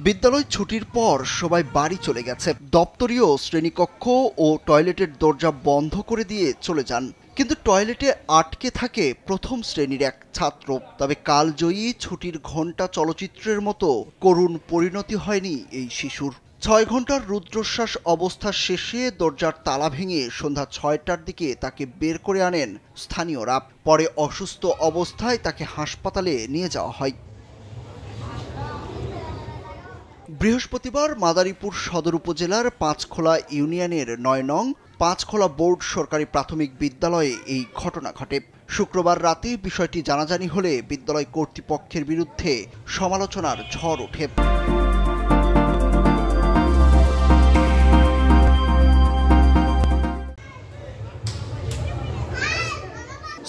বিদ্যালয় ছুটির পর সবাই বাড়ি চলে গেছে। দপ্তরীয় শ্রেণীকক্ষ ও টয়লেটের দরজা বন্ধ করে দিয়ে চলে যান। কিন্তু টয়লেটে আটকে থাকে প্রথম শ্রেণীর এক ছাত্র। তবে কালজয়ী ছুটির ঘণ্টা চলচ্চিত্রের মতো করুণ পরিণতি হয়নি এই শিশুর। ৬ ঘন্টার রুদ্রশ্বাস অবস্থা শেষে দরজার তালা ভেঙে সন্ধ্যা ৬টার দিকে তাকে বের করে আনেন স্থানীয়রা। পরে অসুস্থ অবস্থায় তাকে হাসপাতালে নিয়ে যাওয়া হয়। বৃহস্পতিবার মাদারীপুর সদর উপজেলার পাঁচখোলা ইউনিয়নের ৯ নং পাঁচখোলা বোর্ড সরকারি প্রাথমিক বিদ্যালয়ে এই ঘটনা ঘটে। শুক্রবার রাতে বিষয়টি জানাজানি হলে বিদ্যালয় কর্তৃপক্ষের বিরুদ্ধে সমালোচনার ঝড় ওঠে।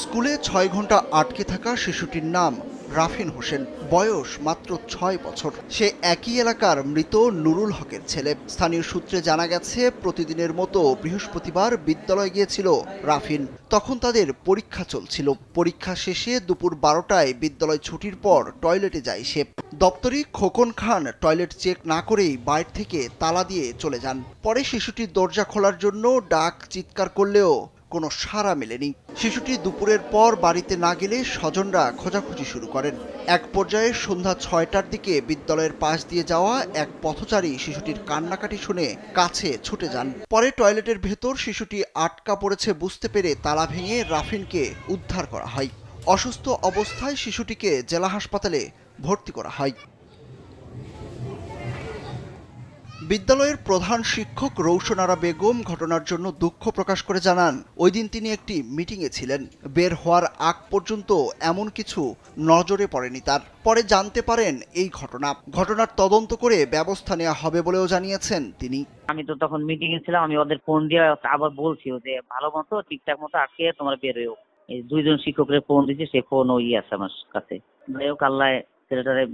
স্কুলে ৬ ঘন্টা আটকে থাকা শিশুটির নাম রাফিন হোসেন, বয়স মাত্র ৬ বছর। সে একই এলাকার মৃত নুরুল হকের ছেলে। স্থানীয় সূত্রে জানা গেছে, প্রতিদিনের মতো বৃহস্পতিবার বিদ্যালয়ে গিয়েছিল রাফিন। তখন তাদের পরীক্ষা চলছিল। পরীক্ষা শেষে দুপুর ১২টায় বিদ্যালয় ছুটির পর টয়লেটে যায় সে। দপ্তরি খোকন খান টয়লেট চেক না করেই বাইরে থেকে তালা দিয়ে চলে যান। পরে শিশুটির দরজা খোলার জন্য ডাক চিৎকার করলেও কোনো সাড়া মেলেনি। শিশুটি দুপুরের পর বাড়িতে না গেলে স্বজনরা খোঁজাখুঁজি শুরু করেন। এক পর্যায়ে সন্ধ্যা ৬টার দিকে বিদ্যালয়ের পাশ দিয়ে যাওয়া এক পথচারী শিশুটির কান্নাকাটি শুনে কাছে ছুটে যান। পরে টয়লেটের ভেতর শিশুটি আটকা পড়েছে বুঝতে পেরে তালা ভেঙে রাফিনকে উদ্ধার করা হয়। অসুস্থ অবস্থায় শিশুটিকে জেলা হাসপাতালে ভর্তি করা হয়। বিদ্যালয়ের প্রধান শিক্ষক রৌশন আরা বেগম ঘটনার জন্য দুঃখ প্রকাশ করে জানান, ওই দিন তিনি একটি মিটিংয়ে ছিলেন। বের হওয়ার আগ পর্যন্ত এমন কিছু নজরে পড়েনি তার। পরে জানতে পারেন এই ঘটনার তদন্ত করে ব্যবস্থা নেওয়া হবে বলেও জানিয়েছেন তিনি। আমি তো তখন মিটিংয়ে ছিলাম, আমি ওদের ফোন দিয়ে আবার বলছি যে ভালো মতো ঠিকঠাক মতো আটকে তোমরা বের হয়েও। এই 2 জন শিক্ষকের ফোন দিয়েছে, সে ফোন ওই আছে আমার কাছে। যাই হোক, আল্লাহ ছেলেটারে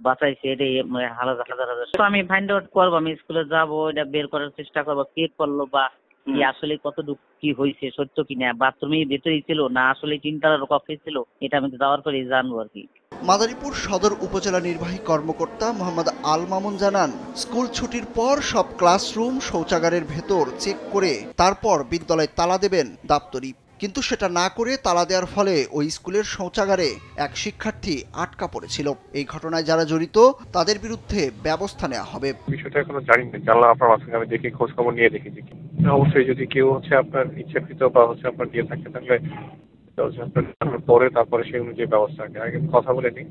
বাঁচাইছে, এটাই হাজার। আমি ফাইন্ড আউট করবো, আমি স্কুলে যাবো, এটা বের করার চেষ্টা করবো কে করলো বা কি আসলে কতটুকু কি হয়েছে, সত্য কিনা, বাথরুমের ভেতরেই ছিল না আসলে 3 তলার কক্ষে ছিল, এটা আমি যাওয়ার পরে জানবো আর কি। মাদারীপুর সদর উপজেলা নির্বাহী কর্মকর্তা মোহাম্মদ আল মামুন জানান, স্কুল ছুটির পর সব ক্লাসরুম শৌচাগারের ভেতর চেক করে তারপর বিদ্যালয়ে তালা দেবেন দপ্তরি। কিন্তু সেটা না করে তালা দেওয়ার ফলে ওই স্কুলের শৌচাগারে এক শিক্ষার্থী আটকা পড়েছিল। এই ঘটনায় যারা জড়িত তাদের বিরুদ্ধে ব্যবস্থা নেওয়া হবে। বিষয়টা এখনো জানি না, জানলাম আপনার মাঝখানে আমি দেখি, খোঁজ খবর নিয়ে দেখেছি। অবশ্যই যদি কেউ আপনার ইচ্ছাকৃত বা আপনার দিয়ে থাকে, তাহলে তারপরে সেই অনুযায়ী ব্যবস্থা আগে কথা বলে নিই।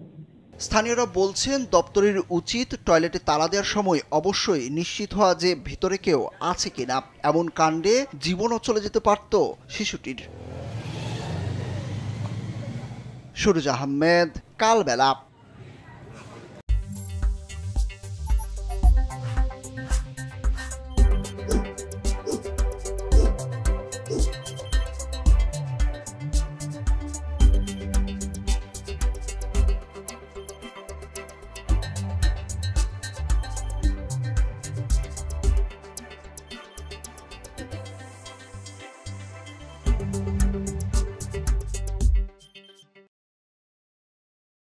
স্থানীয়রা বলছেন, দপ্তরের উচিত টয়লেটে তালা দেওয়ার সময় অবশ্যই নিশ্চিত হওয়া যে ভিতরে কেউ আছে কিনা। এমন কাণ্ডে জীবনও চলে যেতে পারত শিশুটির। সুরুজ আহমেদ, কালবেলা।